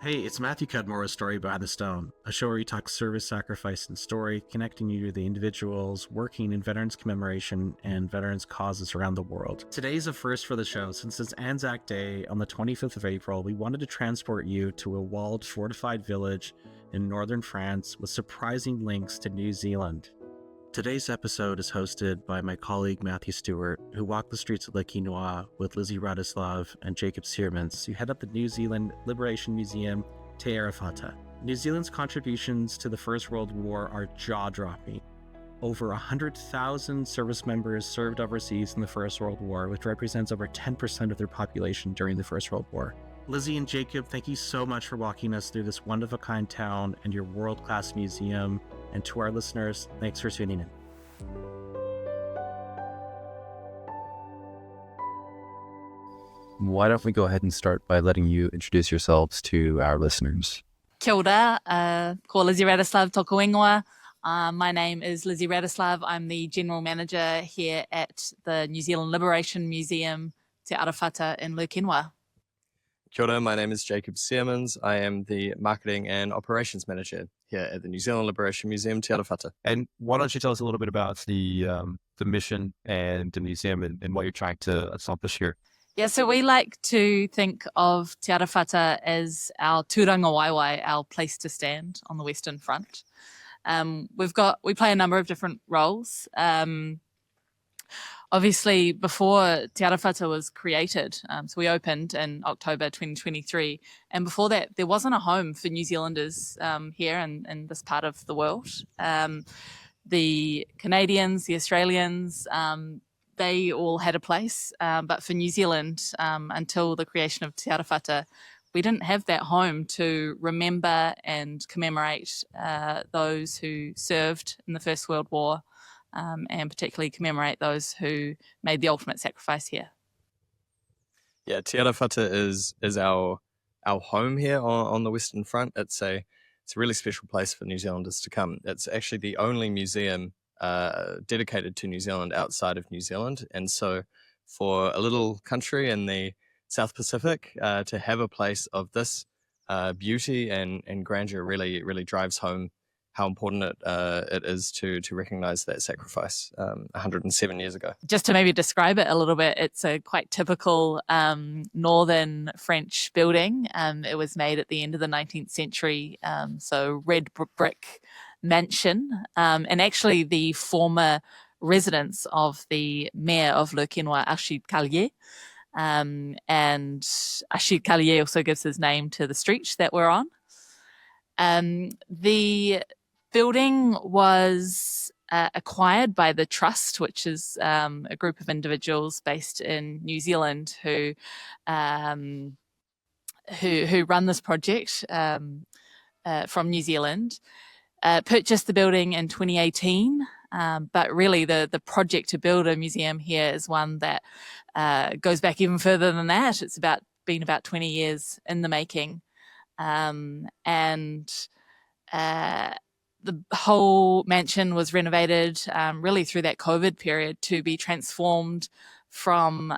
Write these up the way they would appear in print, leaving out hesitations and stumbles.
Hey, it's Matthew Cudmore's Story Behind the Stone, a show where we talk service, sacrifice, and story, connecting you to the individuals working in veterans commemoration and veterans causes around the world. Today's a first for the show. Since it's Anzac Day on the 25th of April, we wanted to transport you to a walled, fortified village in northern France with surprising links to New Zealand. Today's episode is hosted by my colleague Matthew Stewart, who walked the streets of Le Quesnoy with Lizzie Wratislav and Jacob Siermans, who head up the New Zealand Liberation Museum, Te Arawhata. New Zealand's contributions to the First World War are jaw-dropping. Over 100,000 service members served overseas in the First World War, which represents over 10% of their population during the First World War. Lizzie and Jacob, thank you so much for walking us through this one-of-a-kind town and your world-class museum. And to our listeners, thanks for tuning in. Why don't we go ahead and start by letting you introduce yourselves to our listeners? Kia ora, ko Lizzie Wratislav toko ingoa. My name is Lizzie Wratislav. I'm the General Manager here at the New Zealand Liberation Museum, Te Arawhata in Le Quesnoy. Kia ora, my name is Jacob Siermans. I am the Marketing and Operations Manager here at the New Zealand Liberation Museum, Te Arawhata. And why don't you tell us a little bit about the mission and the museum and what you're trying to accomplish here? Yeah, so we like to think of Te Arawhata as our tūranga waiwai, our place to stand on the Western Front. We play a number of different roles. Obviously, before Te Arawhata was created, so we opened in October 2023, and before that, there wasn't a home for New Zealanders here in this part of the world. The Canadians, the Australians, they all had a place, but for New Zealand, until the creation of Te Arawhata, we didn't have that home to remember and commemorate those who served in the First World War, and particularly commemorate those who made the ultimate sacrifice here. Yeah, Te Arawhata is our home here on the Western Front. It's a really special place for New Zealanders to come. It's actually the only museum dedicated to New Zealand outside of New Zealand, and so for a little country in the South Pacific to have a place of this beauty and grandeur really drives home how important it is to recognize that sacrifice 107 years ago. Just to maybe describe it a little bit, it's a quite typical northern French building. It was made at the end of the 19th century, so red brick mansion, and actually the former residence of the mayor of Le Quesnoy, Archid Carlier. And Archid Carlier also gives his name to the street that we're on. The building was acquired by the Trust, which is a group of individuals based in New Zealand who run this project from New Zealand. Purchased the building in 2018, but really the project to build a museum here is one that goes back even further than that. It's been about 20 years in the making, and the whole mansion was renovated really through that COVID period to be transformed from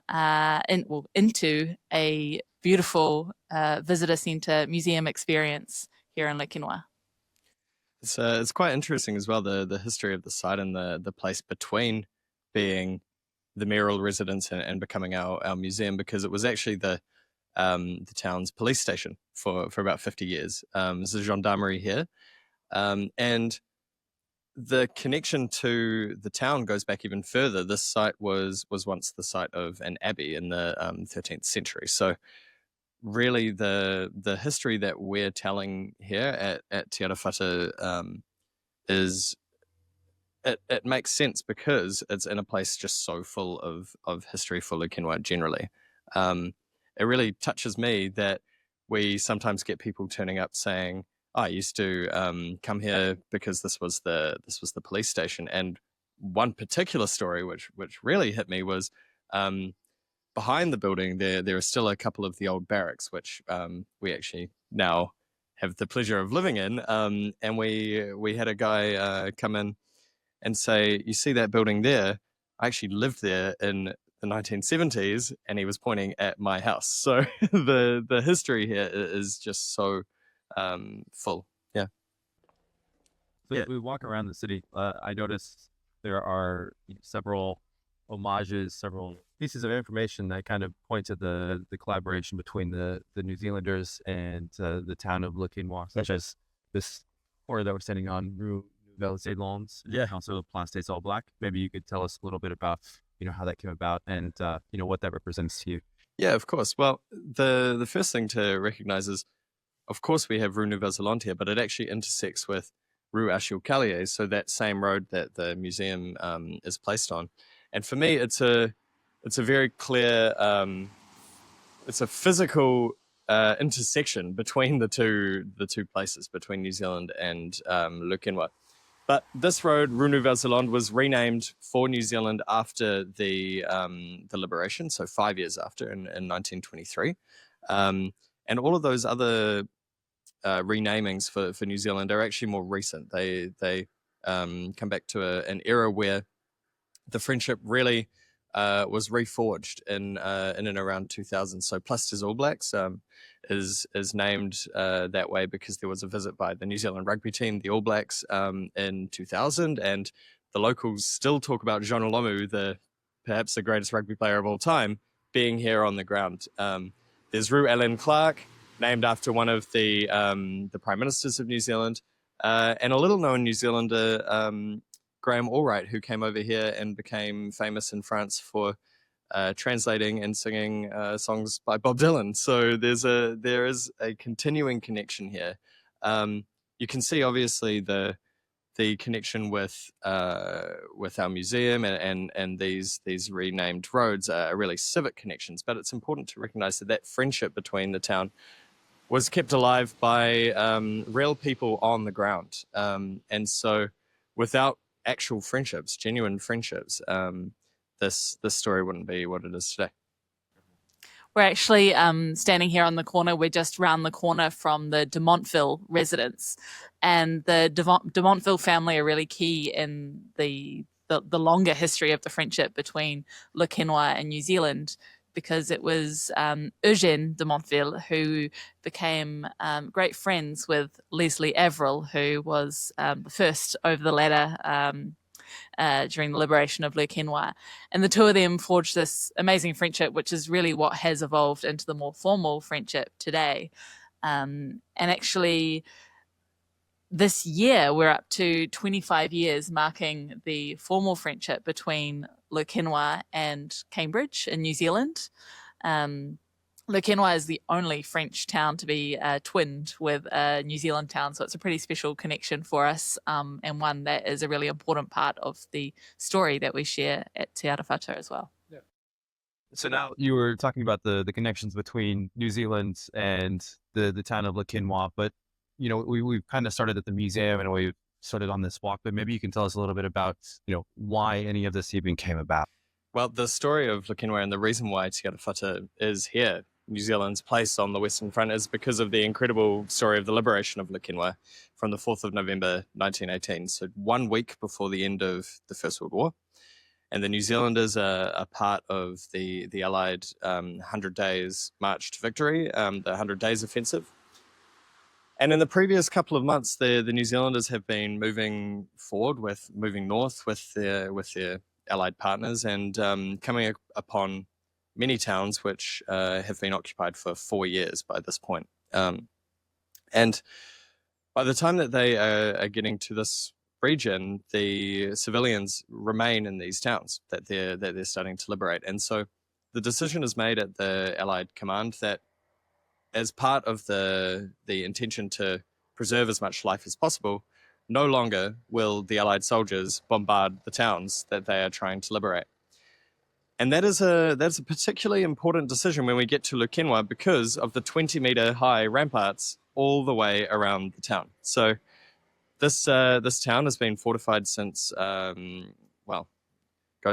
into a beautiful visitor centre museum experience here in Le Quesnoy. It's quite interesting as well, the history of the site and the place between being the mayoral residence and becoming our museum, because it was actually the town's police station for about 50 years. There's a gendarmerie here. And the connection to the town goes back even further. This site was once the site of an abbey in the 13th century. So really the history that we're telling here at Te Arawhata is it makes sense because it's in a place just so full of history for Le Quesnoy generally. It really touches me that we sometimes get people turning up saying, I used to come here because this was the police station. And one particular story which really hit me was behind the building there are still a couple of the old barracks which we actually now have the pleasure of living in. And we had a guy come in and say, you see that building there? I actually lived there in the 1970s, and he was pointing at my house. So the history here is just so full. Yeah. So Yeah. we walk around the city. I noticed there are several homages, several pieces of information that kind of point to the collaboration between the New Zealanders and the town of Le Quesnoy, such as this fort that we're standing on, Rue Nouvelle-Zélande, Yeah. Council of Place des All Black. Maybe you could tell us a little bit about how that came about and what that represents to you. Yeah, of course. Well, the first thing to recognize is, of course, we have Rue Nouvelle-Zélande here, but it actually intersects with Rue Achille Carlier, so that same road that the museum is placed on. And for me, it's a very clear, it's a physical intersection between the two places, between New Zealand and Le Quesnoy. But this road, Rue Nouvelle-Zélande, was renamed for New Zealand after the liberation, so 5 years after, in 1923. And all of those other renamings for New Zealand are actually more recent. They come back to an era where the friendship really was reforged in and around 2000. So Place des All Blacks is named that way because there was a visit by the New Zealand rugby team, the All Blacks, in 2000, and the locals still talk about John Olomu, perhaps the greatest rugby player of all time, being here on the ground. There's Rue Alan Clark, named after one of the prime ministers of New Zealand, and a little-known New Zealander, Graham Allwright, who came over here and became famous in France for translating and singing songs by Bob Dylan. So there is a continuing connection here. You can see obviously the connection with our museum and these renamed roads are really civic connections. But it's important to recognize that friendship between the town was kept alive by real people on the ground. And so without actual friendships, genuine friendships, this story wouldn't be what it is today. We're actually standing here on the corner. We're just round the corner from the de Montville residence. And the de Montville family are really key in the longer history of the friendship between Le Quesnoy and New Zealand, because it was Eugène de Montville who became great friends with Leslie Averill, who was the first over the ladder during the liberation of Le Quesnoy. And the two of them forged this amazing friendship, which is really what has evolved into the more formal friendship today. And actually, this year, we're up to 25 years marking the formal friendship between Le Quesnoy and Cambridge in New Zealand. Le Quesnoy is the only French town to be twinned with a New Zealand town, so it's a pretty special connection for us, and one that is a really important part of the story that we share at Te Arawhata as well. Yeah. So now you were talking about the connections between New Zealand and the town of Le Quesnoy, but we've kind of started at the museum and we've started on this walk, but maybe you can tell us a little bit about, why any of this even came about. Well, the story of Le Quesnoy and the reason why Te Arawhata is here, New Zealand's place on the Western Front, is because of the incredible story of the liberation of Le Quesnoy from the 4th of November 1918, so 1 week before the end of the First World War. And the New Zealanders are part of the Allied 100 Days March to Victory, the 100 Days Offensive. And in the previous couple of months, the New Zealanders have been moving north with their Allied partners, and coming upon many towns which have been occupied for 4 years by this point. And by the time that they are getting to this region, the civilians remain in these towns that they're starting to liberate. And so the decision is made at the Allied command that, as part of the intention to preserve as much life as possible, no longer will the Allied soldiers bombard the towns that they are trying to liberate. And that's a particularly important decision when we get to Le Quesnoy, because of the 20-meter high ramparts all the way around the town. So this town has been fortified since, goes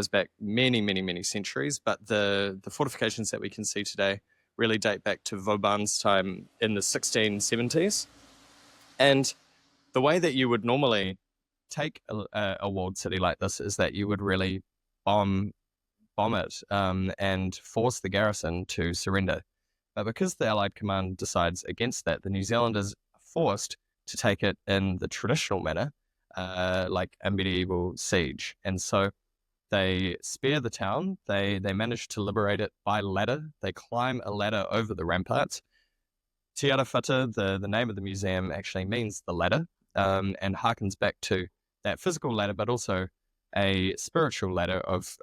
back many centuries, but the fortifications that we can see today really date back to Vauban's time in the 1670s. And the way that you would normally take a walled city like this is that you would really bomb it and force the garrison to surrender. But because the Allied command decides against that, the New Zealanders forced to take it in the traditional manner, like a medieval siege. And so they spare the town. They manage to liberate it by ladder. They climb a ladder over the ramparts. Te Arawhata, the name of the museum, actually means the ladder, and harkens back to that physical ladder, but also a spiritual ladder of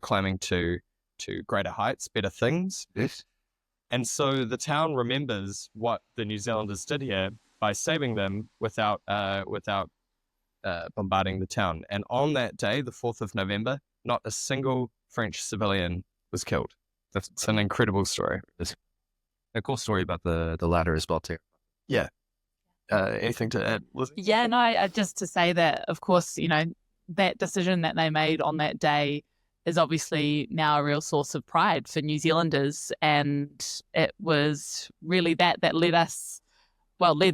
climbing to greater heights, better things. Yes. And so the town remembers what the New Zealanders did here by saving them without bombarding the town. And on that day, the 4th of November, not a single French civilian was killed. It's an incredible story. It's a cool story about the ladder as well too. Yeah. Anything to add, Liz? Yeah, no, just to say that, of course, that decision that they made on that day is obviously now a real source of pride for New Zealanders. And it was really that led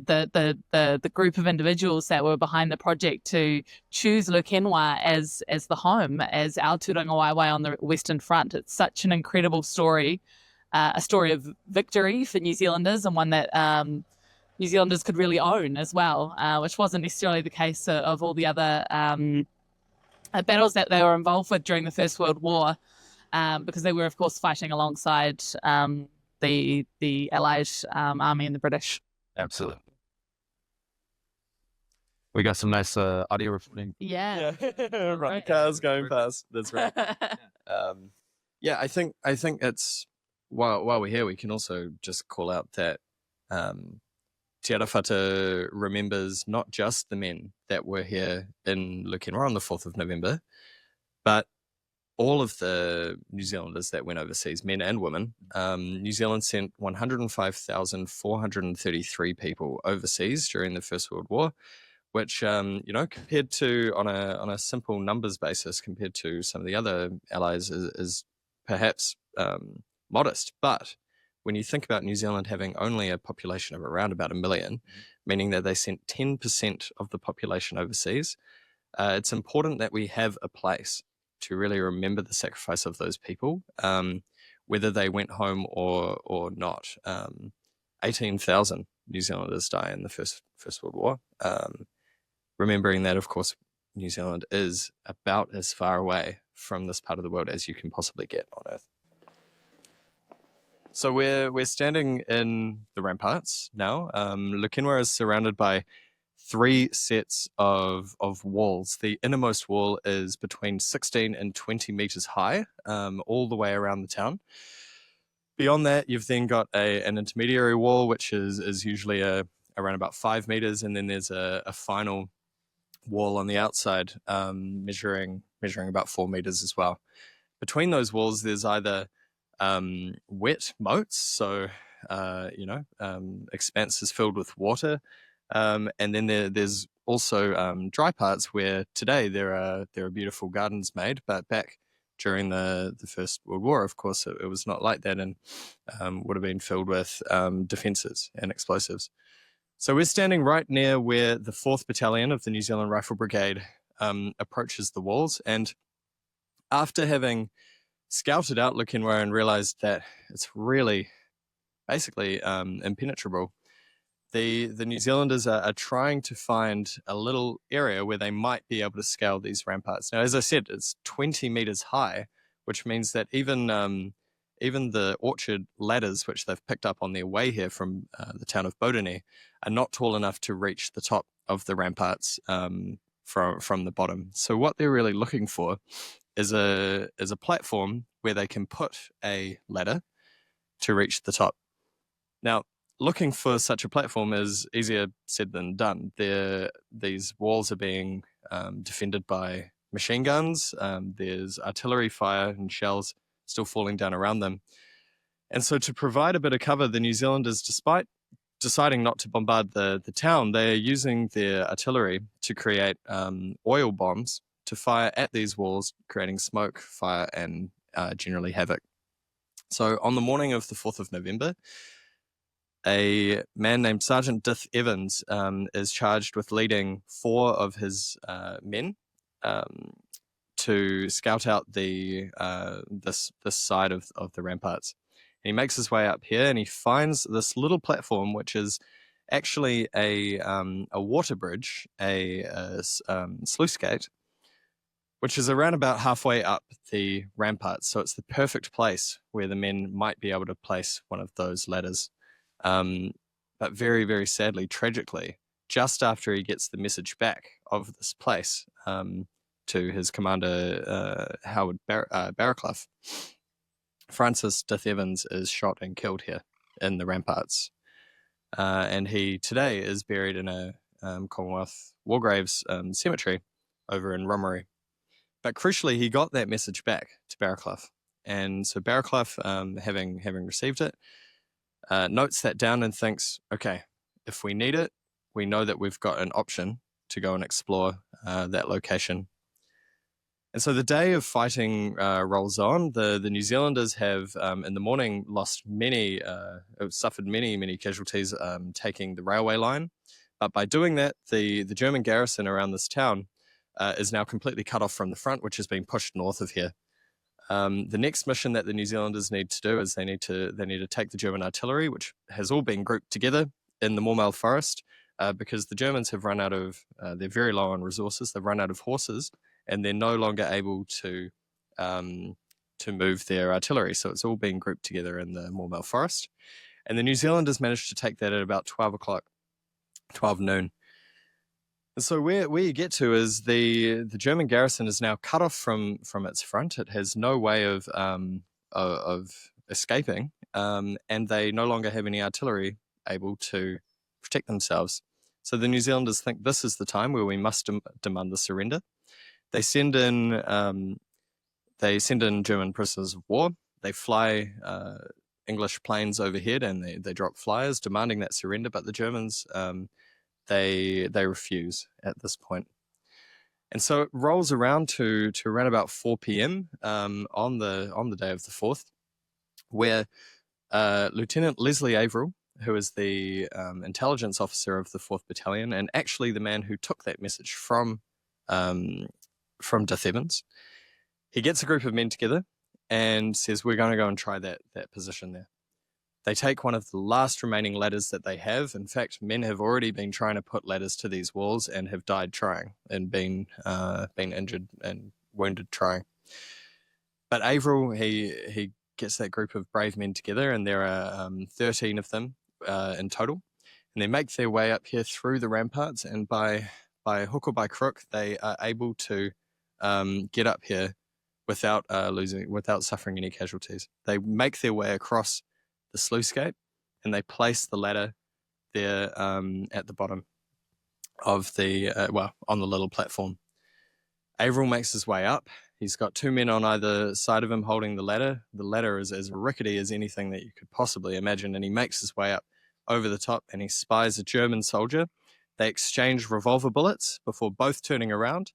the group of individuals that were behind the project to choose Lukenwa as the home, as our Turanga Waiwai on the Western Front. It's such an incredible story, a story of victory for New Zealanders, and one that New Zealanders could really own as well, which wasn't necessarily the case of all the other battles that they were involved with during the First World War, because they were, of course, fighting alongside the Allied army and the British. Absolutely. We got some nice audio recording. Yeah. Right, cars going past. That's right. Yeah, I think it's while we're here, we can also just call out that Te Arawhata remembers not just the men that were here in Lukenwa on the 4th of November, but all of the New Zealanders that went overseas, men and women. New Zealand sent 105,433 people overseas during the First World War, which, compared to on a simple numbers basis, compared to some of the other allies, is perhaps modest. But when you think about New Zealand having only a population of around about 1 million, meaning that they sent 10% of the population overseas, it's important that we have a place to really remember the sacrifice of those people, whether they went home or not. 18,000 New Zealanders die in the First World War. Remembering that, of course, New Zealand is about as far away from this part of the world as you can possibly get on Earth. So we're standing in the ramparts now. Lukenwa is surrounded by 3 sets of walls. The innermost wall is between 16 and 20 meters high, all the way around the town. Beyond that, you've then got an intermediary wall, which is usually around about 5 meters, and then there's a final wall on the outside, measuring about 4 meters as well. Between those walls, there's either wet moats, so expanses filled with water, and then there's also dry parts where today there are beautiful gardens made, but back during the First World War, of course, it was not like that, and would have been filled with defences and explosives. So we're standing right near where the 4th Battalion of the New Zealand Rifle Brigade approaches the walls, and after having scouted out Lukenwa and realised that it's really basically impenetrable, the New Zealanders are trying to find a little area where they might be able to scale these ramparts. Now, as I said, it's 20 meters high, which means that even the orchard ladders, which they've picked up on their way here from the town of Bodoni, are not tall enough to reach the top of the ramparts from the bottom. So what they're really looking for is a platform where they can put a ladder to reach the top. Now, looking for such a platform is easier said than done. These walls are being defended by machine guns. There's artillery fire and shells still falling down around them. And so to provide a bit of cover, the New Zealanders, despite deciding not to bombard the town, they are using their artillery to create oil bombs to fire at these walls, creating smoke, fire, and generally havoc. So on the morning of the 4th of November, a man named Sergeant Dith Evans is charged with leading 4 of his men to scout out this side of the ramparts. And he makes his way up here and he finds this little platform, which is actually a water bridge, a sluice gate, which is around about halfway up the ramparts. So it's the perfect place where the men might be able to place one of those ladders. But very, very sadly, tragically, just after he gets the message back of this place to his commander, Howard Barraclough, Francis de Thevens is shot and killed here in the ramparts. And he today is buried in a Commonwealth War Graves cemetery over in Romery. But crucially, he got that message back to Barraclough. And so Barraclough, having received it, notes that down and thinks, okay, if we need it, we know that we've got an option to go and explore that location. And so the day of fighting rolls on. The New Zealanders have, in the morning, suffered many casualties taking the railway line. But by doing that, the German garrison around this town is now completely cut off from the front, which has been pushed north of here. The next mission that the New Zealanders need to do is they need to take the German artillery, which has all been grouped together in the Moormouth Forest, because the Germans have run out of, they're very low on resources, they've run out of horses, and they're no longer able to move their artillery. So it's all being grouped together in the Moormouth Forest. And the New Zealanders managed to take that at about 12 noon. And so where you get to is the German garrison is now cut off from its front. It has no way of escaping, and they no longer have any artillery able to protect themselves. So the New Zealanders think this is the time where we must demand the surrender. They send in German prisoners of war. They fly English planes overhead, and they drop flyers demanding that surrender. But the Germans they refuse at this point. And so it rolls around to around about 4 p.m. On the day of the 4th, where Lieutenant Leslie Averill, who is the intelligence officer of the 4th Battalion, and actually the man who took that message from de Thevens, he gets a group of men together and says, we're going to go and try that position there. They take one of the last remaining ladders that they have. In fact, men have already been trying to put ladders to these walls and have died trying, and been injured and wounded trying. But Averill, he gets that group of brave men together, and there are 13 of them in total. And they make their way up here through the ramparts, and by hook or by crook, they are able to get up here without suffering any casualties. They make their way across the sluice gate, and they place the ladder there at the bottom of on the little platform. Averill makes his way up. He's got 2 men on either side of him holding the ladder. The ladder is as rickety as anything that you could possibly imagine, and he makes his way up over the top, and he spies a German soldier. They exchange revolver bullets before both turning around.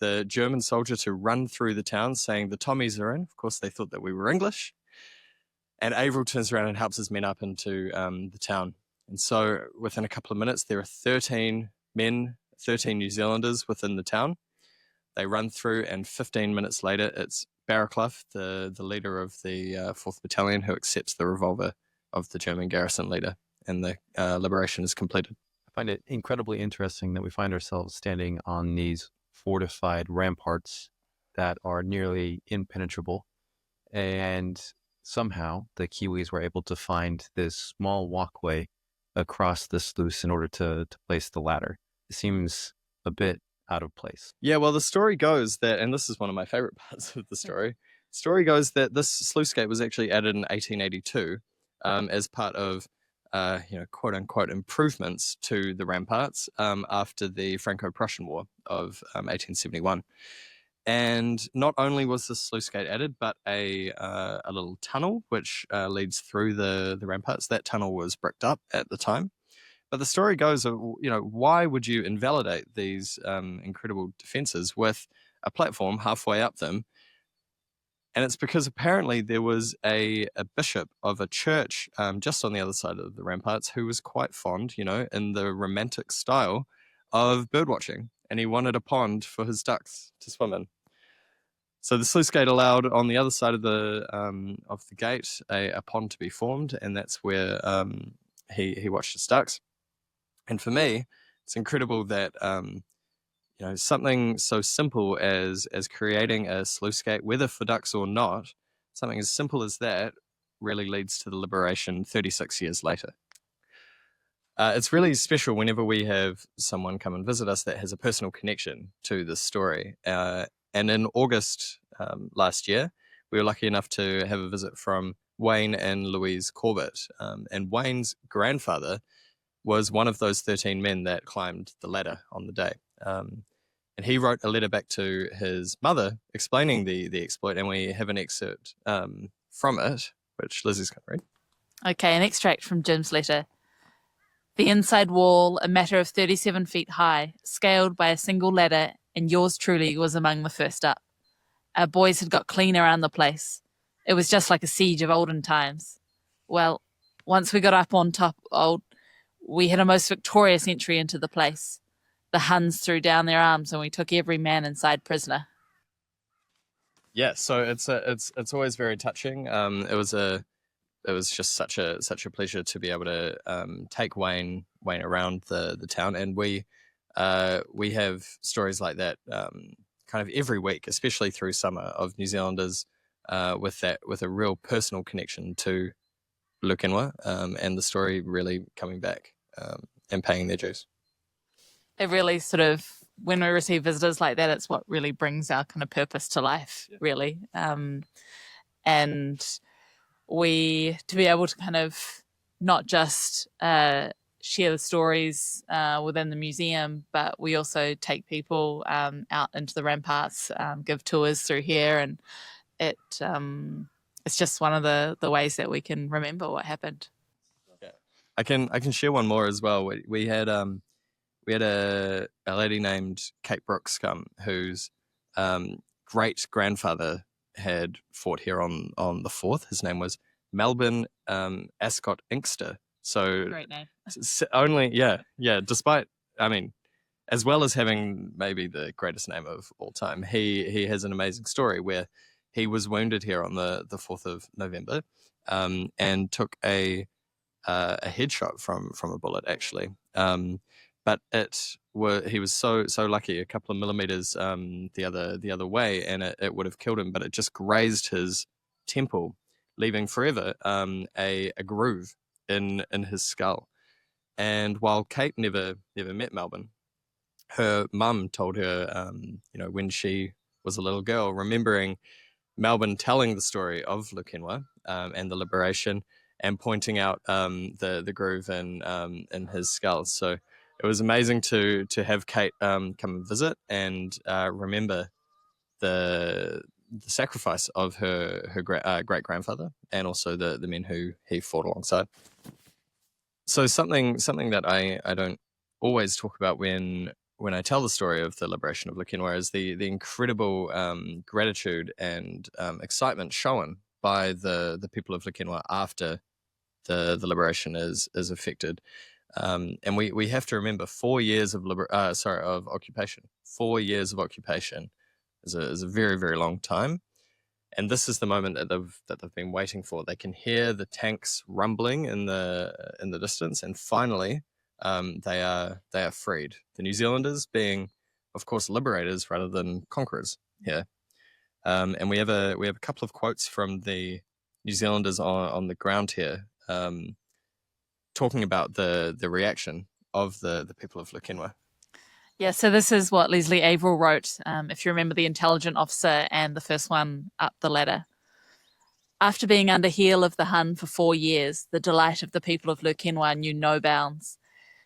The German soldier to run through the town saying the Tommies are in. Of course, they thought that we were English. And Averill turns around and helps his men up into the town. And so within a couple of minutes, there are 13 men, 13 New Zealanders within the town. They run through, and 15 minutes later, it's Barraclough, the leader of the 4th Battalion, who accepts the revolver of the German garrison leader, and the liberation is completed. I find it incredibly interesting that we find ourselves standing on these fortified ramparts that are nearly impenetrable, and somehow the Kiwis were able to find this small walkway across the sluice in order to place the ladder. It seems a bit out of place. Yeah, well, the story goes that, and this is one of my favorite parts of the story goes that this sluice gate was actually added in 1882 as part of quote unquote improvements to the ramparts after the Franco-Prussian War of 1871. And not only was the sluice gate added, but a little tunnel which leads through the ramparts. That tunnel was bricked up at the time. But the story goes, why would you invalidate these incredible defenses with a platform halfway up them? And it's because apparently there was a bishop of a church just on the other side of the ramparts who was quite fond, in the romantic style of birdwatching. And he wanted a pond for his ducks to swim in. So the sluice gate allowed on the other side of the gate a pond to be formed, and that's where he watched his ducks. And for me, it's incredible that something so simple as creating a sluicegate, whether for ducks or not, something as simple as that really leads to the liberation 36 years later. It's really special whenever we have someone come and visit us that has a personal connection to this story. And in August last year, we were lucky enough to have a visit from Wayne and Louise Corbett. And Wayne's grandfather was one of those 13 men that climbed the ladder on the day. And he wrote a letter back to his mother explaining the exploit, and we have an excerpt from it, which Lizzie's going to read. Okay, an extract from Jim's letter. The inside wall, a matter of 37 feet high, scaled by a single ladder, and yours truly was among the first up. Our boys had got clean around the place. It was just like a siege of olden times. Well, once we got up on top, we had a most victorious entry into the place. The Huns threw down their arms and we took every man inside prisoner. Yeah, so it's always very touching. It was just such a pleasure to be able to take Wayne around the town, and we have stories like that kind of every week, especially through summer, of New Zealanders with a real personal connection to Lukinwa, and the story really coming back and paying their dues. It really sort of, when we receive visitors like that, it's what really brings our kind of purpose to life, really. And to be able to kind of not just share the stories within the museum, but we also take people out into the ramparts, give tours through here, and it's just one of the ways that we can remember what happened. Yeah. I can share one more as well. We had a lady named Kate Brooks come, whose great grandfather had fought here on the 4th. His name was Melbourne Ascot Inkster. So Great name. Despite, as well as having maybe the greatest name of all time, he has an amazing story where he was wounded here on the 4th of November, and took a headshot from a bullet, actually. But he was so lucky, a couple of millimeters the other way, and it would have killed him, but it just grazed his temple, leaving forever a groove in his skull. And while Kate never met Melbourne, her mum told her, when she was a little girl, remembering Melbourne telling the story of Lukinwa and the liberation, and pointing out the groove in his skull. So it was amazing to have Kate come and visit and remember the sacrifice of her great grandfather, and also the men who he fought alongside. So something that I don't always talk about when I tell the story of the liberation of Lukinwa is the incredible gratitude and excitement shown by the people of Lukinwa after the liberation is effected. And we have to remember 4 years of occupation. 4 years of occupation is a very, very long time. And this is the moment that they've been waiting for. They can hear the tanks rumbling in the distance, and finally they are freed. The New Zealanders being, of course, liberators rather than conquerors here. And we have a couple of quotes from the New Zealanders on the ground here, talking about the reaction of the people of Lukinwa. Yeah, so this is what Leslie Averill wrote, if you remember, the intelligent officer and the first one up the ladder. After being under heel of the Hun for 4 years, the delight of the people of Lukinwa knew no bounds.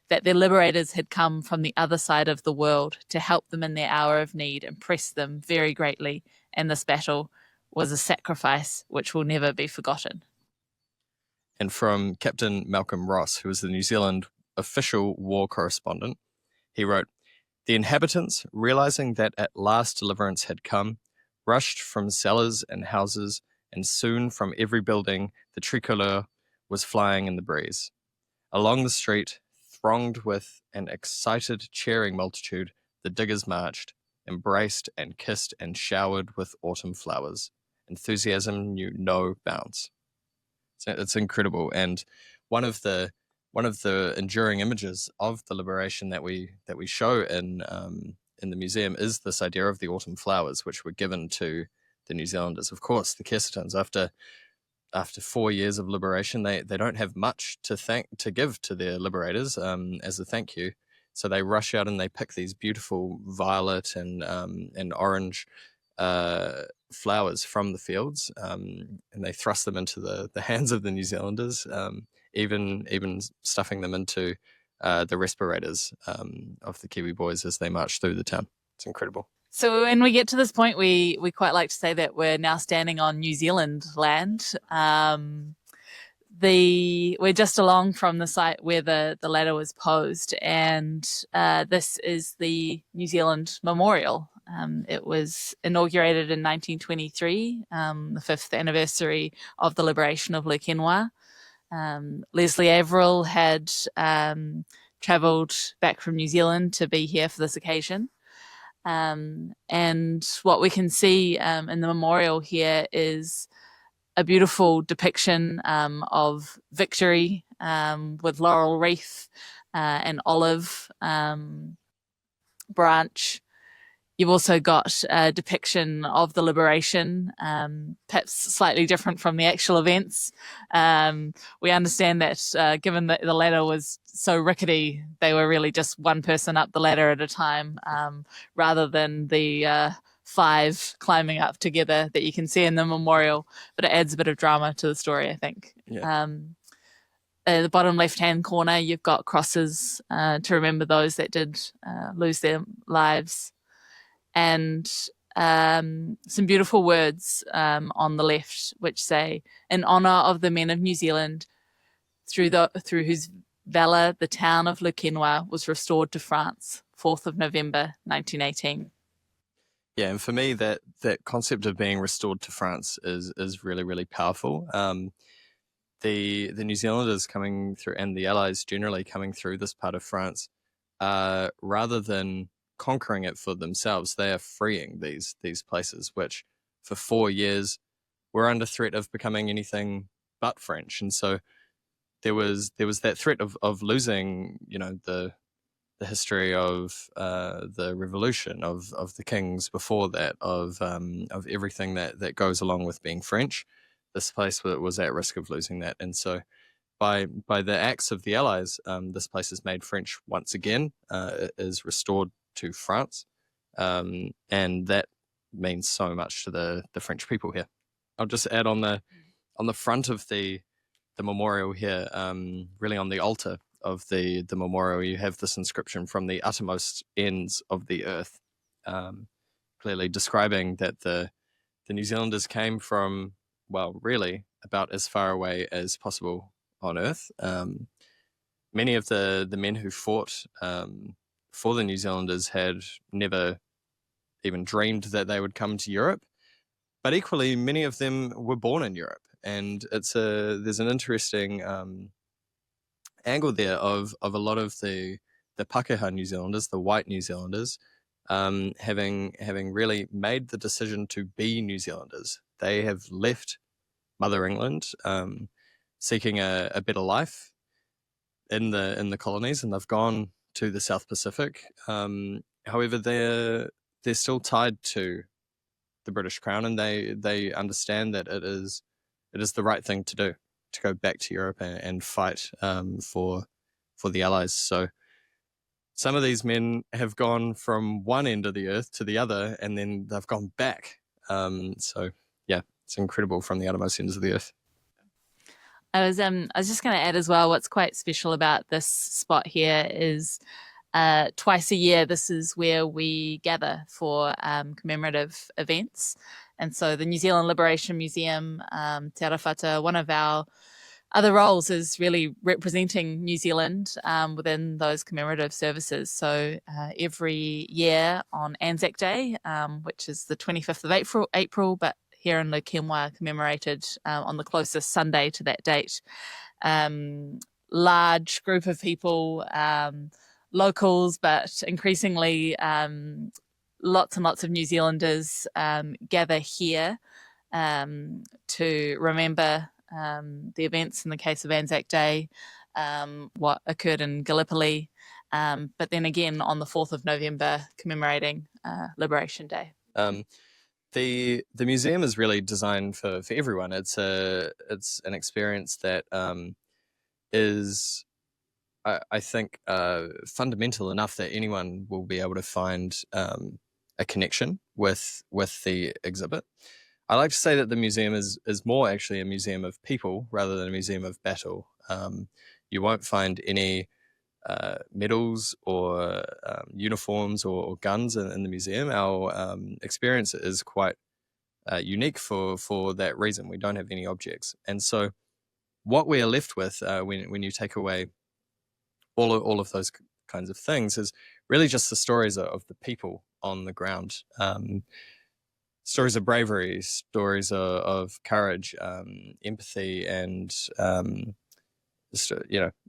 That their liberators had come from the other side of the world to help them in their hour of need impressed them very greatly, and this battle was a sacrifice which will never be forgotten. And from Captain Malcolm Ross, who was the New Zealand official war correspondent, he wrote, "The inhabitants, realizing that at last deliverance had come, rushed from cellars and houses, and soon from every building the tricolour was flying in the breeze. Along the street, thronged with an excited, cheering multitude, the diggers marched, embraced and kissed and showered with autumn flowers. Enthusiasm knew no bounds." So it's incredible. And one of the one of the enduring images of the liberation that we show in the museum is this idea of the autumn flowers, which were given to the New Zealanders. Of course, the Chestertons, after 4 years of liberation, they don't have much to give to their liberators as a thank you. So they rush out and they pick these beautiful violet and orange flowers from the fields, and they thrust them into the hands of the New Zealanders, even stuffing them into the respirators of the Kiwi boys as they march through the town. It's incredible. So when we get to this point, we quite like to say that we're now standing on New Zealand land. We're just along from the site where the ladder was posed, and this is the New Zealand Memorial. It was inaugurated in 1923, the 5th anniversary of the liberation of Le Quesnoy. Leslie Averill had travelled back from New Zealand to be here for this occasion. And what we can see in the memorial here is a beautiful depiction of victory with laurel wreath and olive branch. You've also got a depiction of the liberation, perhaps slightly different from the actual events. We understand that given that the ladder was so rickety, they were really just one person up the ladder at a time, rather than the 5 climbing up together that you can see in the memorial. But it adds a bit of drama to the story, I think. Yeah. At the bottom left-hand corner, you've got crosses to remember those that did lose their lives. And some beautiful words on the left, which say, "In honour of the men of New Zealand, through whose valour the town of Le Quesnoy was restored to France, 4th of November, 1918." Yeah, and for me, that concept of being restored to France is really, really powerful. The New Zealanders coming through, and the Allies generally coming through this part of France, rather than conquering it for themselves, they are freeing these places, which for 4 years were under threat of becoming anything but French. And so there was that threat of losing, the history of the revolution, of the kings before that, of everything that goes along with being French. This place was at risk of losing that. And so by the acts of the Allies, this place is made French once again. It is restored to France, and that means so much to the French people here. I'll just add on the front of the memorial here, really on the altar of the memorial, you have this inscription, "From the uttermost ends of the earth," clearly describing that the New Zealanders came from, well, really about as far away as possible on earth. Many of the men who fought for the New Zealanders had never even dreamed that they would come to Europe, but equally many of them were born in Europe, and there's an interesting angle there of a lot of the Pākehā New Zealanders, the white New Zealanders, having really made the decision to be New Zealanders. They have left Mother England, seeking a better life in the colonies, and they've gone to the South Pacific. However, they're still tied to the British Crown, and they understand that it is the right thing to do, to go back to Europe and fight for the Allies. So some of these men have gone from one end of the earth to the other, and then they've gone back. So yeah, it's incredible, from the uttermost ends of the earth. I was just going to add as well, what's quite special about this spot here is twice a year, this is where we gather for commemorative events. And so the New Zealand Liberation Museum, Te Arawhata, one of our other roles is really representing New Zealand within those commemorative services. So every year on Anzac Day, which is the 25th of April, but here in Le Quesnoy commemorated on the closest Sunday to that date. Large group of people, locals, but increasingly lots and lots of New Zealanders gather here to remember the events in the case of Anzac Day, what occurred in Gallipoli, but then again on the 4th of November, commemorating Liberation Day. The museum is really designed for everyone. It's an experience that is, I think, fundamental enough that anyone will be able to find a connection with the exhibit. I like to say that the museum is more actually a museum of people rather than a museum of battle. You won't find any medals or uniforms or guns in the museum. Our experience is quite unique for that reason. We don't have any objects, and so what we are left with when you take away all of those kinds of things is really just the stories of the people on the ground. Stories of bravery, stories of courage, empathy, and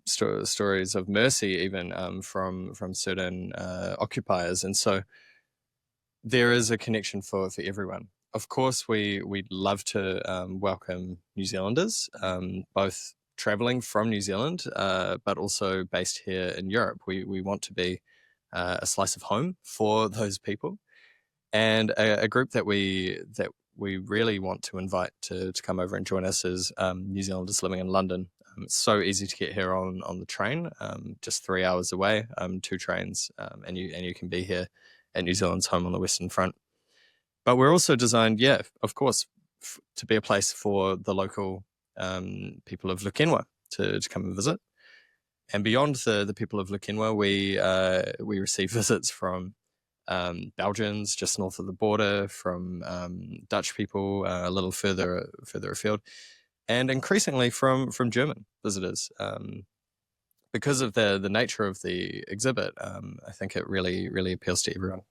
stories of mercy, even from certain occupiers. And so there is a connection for everyone. Of course, we'd love to welcome New Zealanders, both traveling from New Zealand, but also based here in Europe. We want to be a slice of home for those people. And a group that we really want to invite to come over and join us is New Zealanders living in London. It's so easy to get here on the train, just 3 hours away, 2 trains, and you can be here at New Zealand's home on the Western Front. But we're also designed, of course, to be a place for the local people of Lukenwa to come and visit. And beyond the people of Lukenwa, we receive visits from Belgians just north of the border, from Dutch people a little further afield, and increasingly from German visitors. Because of the nature of the exhibit, I think it really appeals to everyone.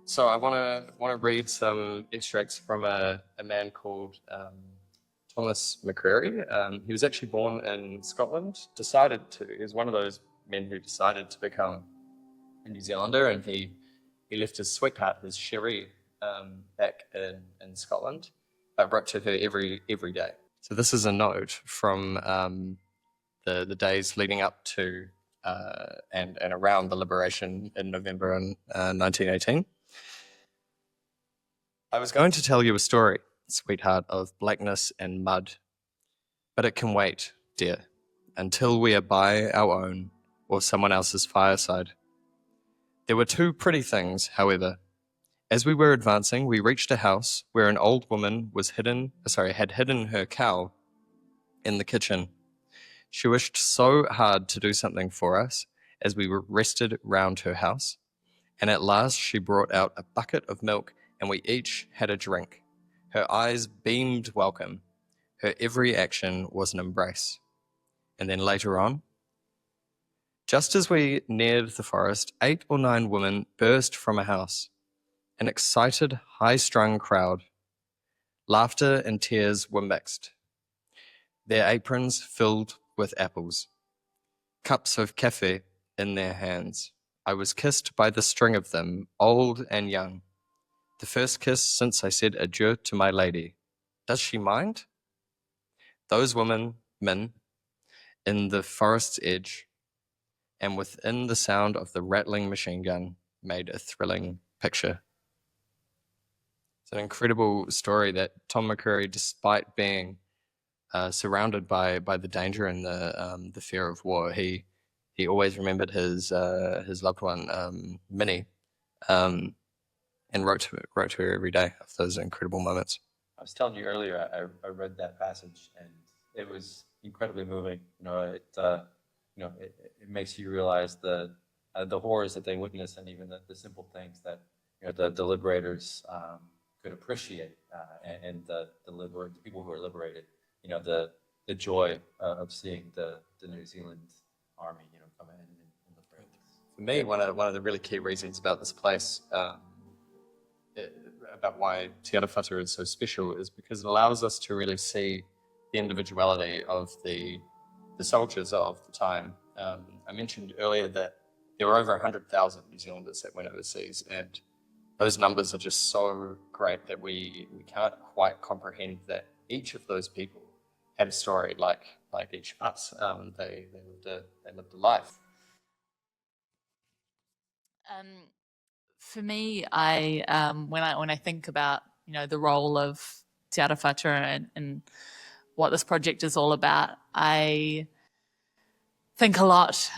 So I want to read some extracts from a man called Thomas McCreary. He was actually born in Scotland. He was one of those men who decided to become a New Zealander, and he left his sweetheart, his Cherie, back in Scotland, but wrote to her every day. So this is a note from the days leading up to and around the liberation in November in 1918. I was going to tell you a story, sweetheart, of blackness and mud, but it can wait, dear, until we are by our own or someone else's fireside. There were 2 pretty things, however. As we were advancing, we reached a house where an old woman had hidden her cow in the kitchen. She wished so hard to do something for us as we rested round her house, and at last she brought out a bucket of milk, and we each had a drink. Her eyes beamed welcome. Her every action was an embrace. And then later on, just as we neared the forest, 8 or 9 women burst from a house. An excited, high-strung crowd. Laughter and tears were mixed. Their aprons filled with apples. Cups of cafe in their hands. I was kissed by the string of them, old and young. The first kiss since I said adieu to my lady. Does she mind? Those men, in the forest's edge, and within the sound of the rattling machine gun, made a thrilling picture. It's an incredible story that Tom McCreary, despite being surrounded by the danger and the fear of war, he always remembered his loved one, Minnie, and wrote to her every day of those incredible moments. I was telling you earlier, I read that passage and it was incredibly moving. It makes you realize the horrors that they witnessed, and even the simple things that the liberators could appreciate, and the people who were liberated. The joy of seeing the New Zealand army come in and liberate. For me, one of the really key reasons about this place, about why Te Arawhata is so special, is because it allows us to really see the individuality of the soldiers of the time. I mentioned earlier that there were over 100,000 New Zealanders that went overseas, and those numbers are just so great that we can't quite comprehend that each of those people had a story like each of us. They lived a life. For me, I when I think about the role of Te Arawhata and what this project is all about, I think a lot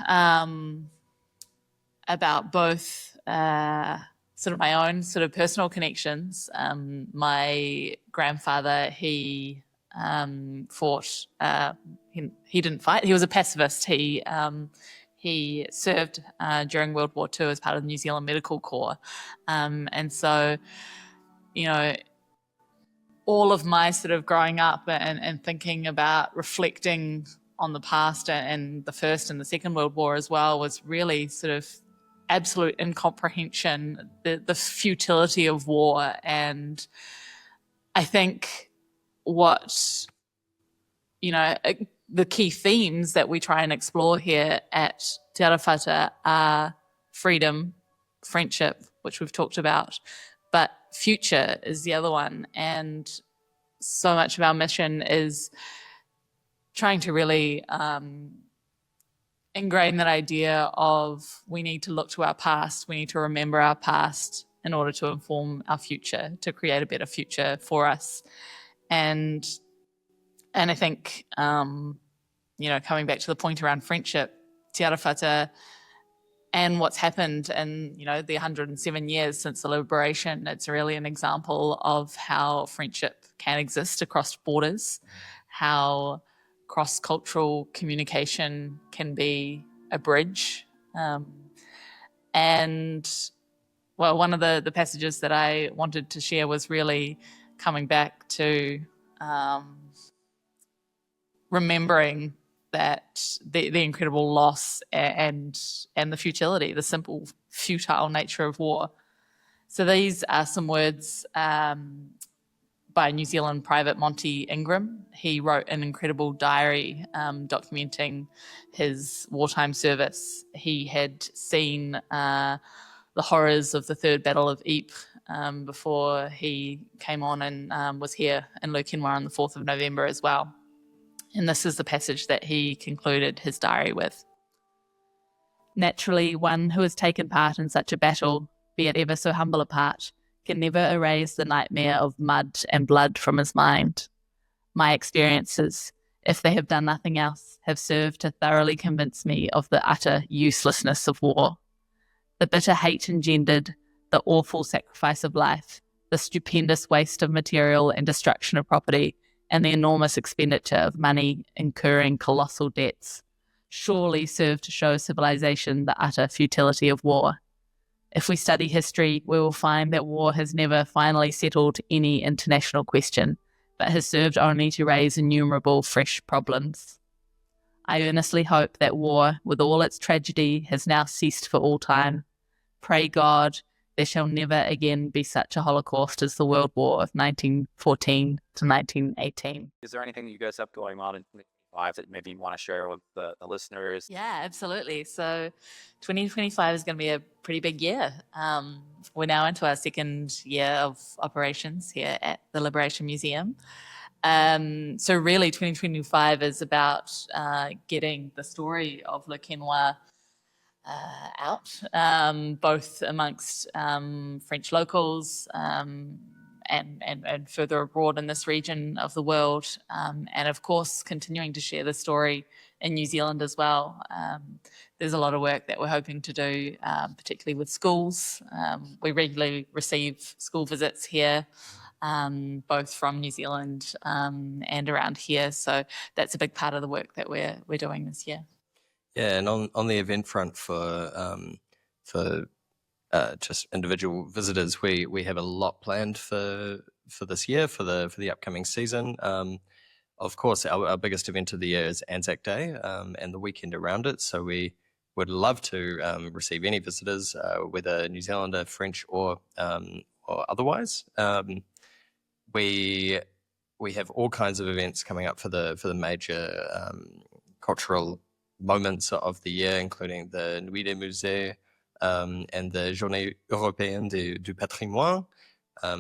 about both sort of my own sort of personal connections. My grandfather, he fought. He didn't fight. He was a pacifist. He served during World War II as part of the New Zealand Medical Corps, and so all of my sort of growing up and thinking about reflecting on the past and the First and the Second World War as well was really sort of absolute incomprehension, the futility of war. And I think what, the key themes that we try and explore here at Te Arawhata are freedom, friendship, which we've talked about, but future is the other one. And so much of our mission is trying to really ingrain that idea of we need to look to our past, we need to remember our past in order to inform our future, to create a better future for us. And I think, coming back to the point around friendship, Te Arawhata and what's happened in, the 107 years since the liberation, it's really an example of how friendship can exist across borders, how cross-cultural communication can be a bridge. And, well, one of the passages that I wanted to share was really coming back to remembering that the incredible loss and the futility, the simple futile nature of war. So these are some words by New Zealand private Monty Ingram. He wrote an incredible diary documenting his wartime service. He had seen the horrors of the Third Battle of Ypres before he came on and was here in Leukenwa on the 4th of November as well. And this is the passage that he concluded his diary with. Naturally, one who has taken part in such a battle, be it ever so humble a part, can never erase the nightmare of mud and blood from his mind. My experiences, if they have done nothing else, have served to thoroughly convince me of the utter uselessness of war. The bitter hate engendered, the awful sacrifice of life, the stupendous waste of material and destruction of property, and the enormous expenditure of money incurring colossal debts, surely serve to show civilization the utter futility of war. If we study history, we will find that war has never finally settled any international question, but has served only to raise innumerable fresh problems. I earnestly hope that war, with all its tragedy, has now ceased for all time. Pray God, there shall never again be such a Holocaust as the World War of 1914 to 1918. Is there anything that you guys have going on in 2025 that maybe you want to share with the listeners? Yeah, absolutely. So 2025 is going to be a pretty big year. We're now into our second year of operations here at the Liberation Museum. So really 2025 is about getting the story of Leukenwa out, both amongst French locals and further abroad in this region of the world, and of course continuing to share the story in New Zealand as well. There's a lot of work that we're hoping to do, particularly with schools. We regularly receive school visits here, both from New Zealand and around here, so that's a big part of the work that we're doing this year. Yeah, and on the event front for just individual visitors, we have a lot planned for this year, for the upcoming season. Of course, our biggest event of the year is Anzac Day and the weekend around it. So we would love to receive any visitors, whether New Zealander, French, or otherwise. We have all kinds of events coming up for the major cultural moments of the year, including the Nuit des Musées and the Journée Européenne du Patrimoine,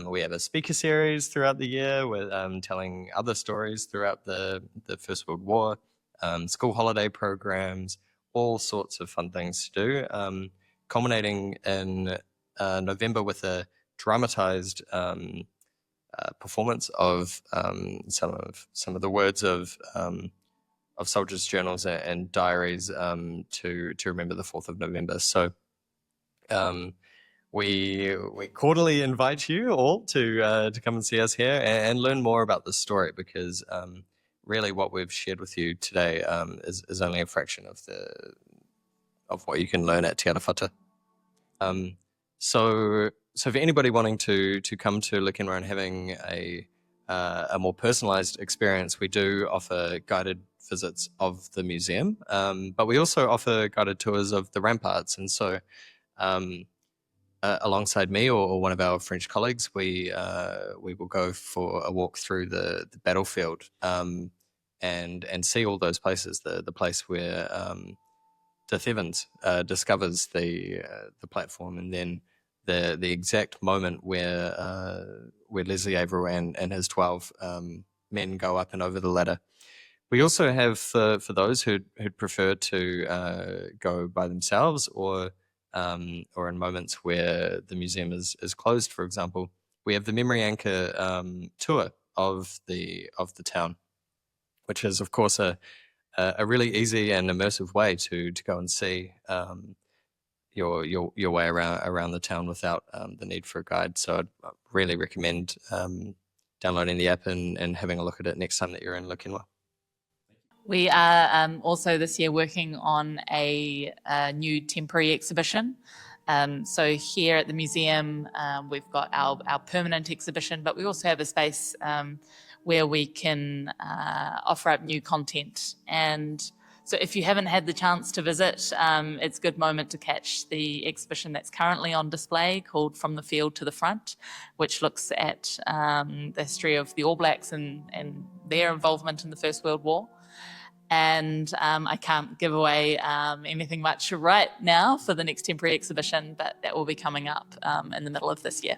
We have a speaker series throughout the year with telling other stories throughout the First World War, school holiday programs, all sorts of fun things to do, culminating in November with a dramatized performance of some of the words of soldiers' journals and diaries to remember the 4th of November. So we cordially invite you all to come and see us here and learn more about this story, because really what we've shared with you today is only a fraction of what you can learn at Te Arawhata. So for anybody wanting to come to Likenra and having a more personalized experience, we do offer guided visits of the museum, but we also offer guided tours of the ramparts. And so alongside me or one of our French colleagues, we will go for a walk through the battlefield and see all those places. The place where the Siermans discovers the platform, and then the exact moment where Leslie Averill and his 12 men go up and over the ladder. We also have for those who'd prefer to go by themselves, or in moments where the museum is closed, for example, we have the Memory Anchor tour of the town, which is of course a really easy and immersive way to go and see your way around the town without the need for a guide. So I'd really recommend downloading the app and having a look at it next time that you're in Likenra. We are also this year working on a new temporary exhibition. So here at the museum, we've got our permanent exhibition, but we also have a space where we can offer up new content. And so if you haven't had the chance to visit, it's a good moment to catch the exhibition that's currently on display called From the Field to the Front, which looks at the history of the All Blacks and their involvement in the First World War. And I can't give away anything much right now for the next temporary exhibition, but that will be coming up in the middle of this year.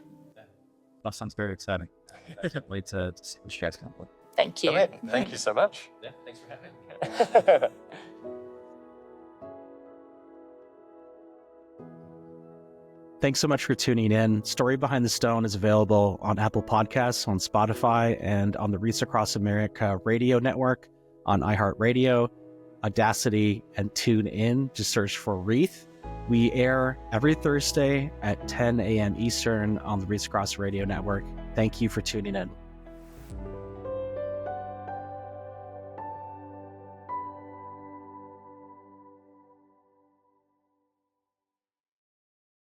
That sounds very exciting. Can't wait to see what you guys come up with. Thank you. All right. Thank you so much. Yeah, thanks for having me. Thanks so much for tuning in. Story Behind the Stone is available on Apple Podcasts, on Spotify, and on the Wreaths Across America radio network, on iHeartRadio, Audacity, and TuneIn. Just search for Wreath. We air every Thursday at 10 a.m. Eastern on the Wreaths Across Radio Network. Thank you for tuning in.